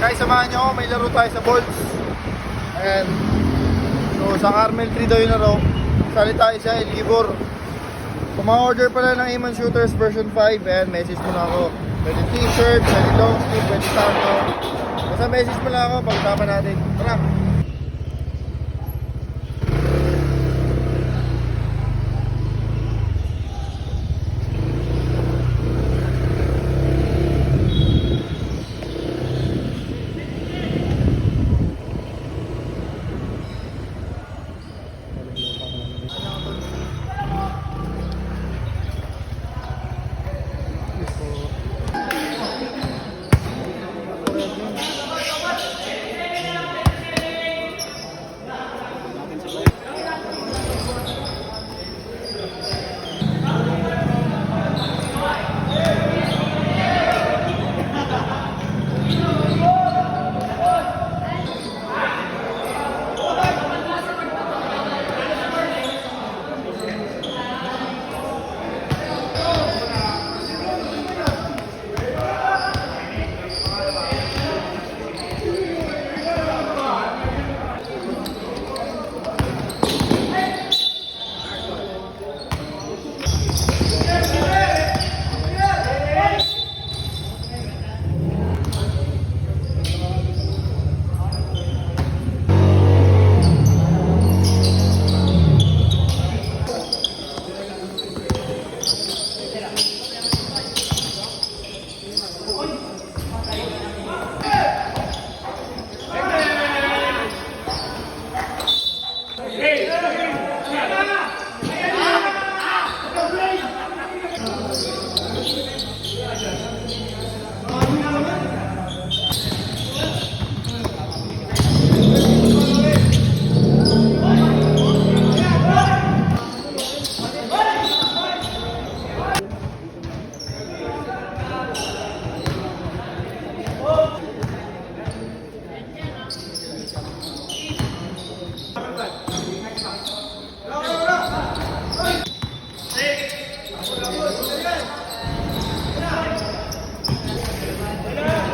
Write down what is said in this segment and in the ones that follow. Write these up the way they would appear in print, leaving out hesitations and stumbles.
Guys, samahan nyo ako, may laro tayo sa Bolts. Ayan. So, sa Carmel 3 daw yung laro. Sali tayo sa Libor. Kung ma-order pala ng Aimon Shooters version 5, ayan, message mo na ako. Pwede t-shirt, pwede long sleeve, pwede sando. Basta message mo lang ako, pag-usapan natin. Tara!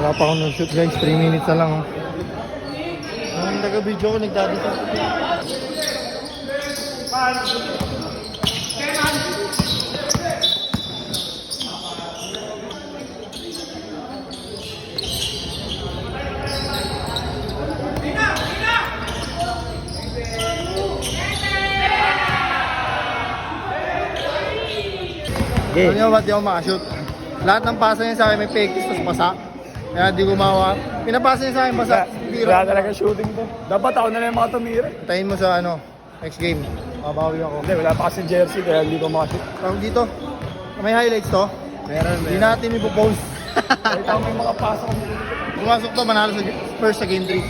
Wala pa akong nag-shoot guys, 3 minutes na lang. Ang taga-video ko nagdadito. Alam nyo ba't di ako makashoot? Lahat ng pasa niya sa akin may fake kiss, tapos basa. Kaya di gumawa. Pinapasa niya sa akin basa. Wala talaga shooting to. Dapat ako na lang yung mga tumira. Tayin mo sa next game. Mabawi ako. Hindi, wala pa kasi jersey kaya hindi ko makashoot. Tawag dito. May highlights to. Meron. Hindi natin ipopost. Kahit ako may mga pasok ko. Pumasok to, manalo sa first sa game 3.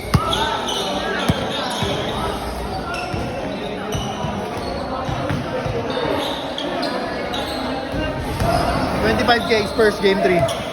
$25K Spurs game 3.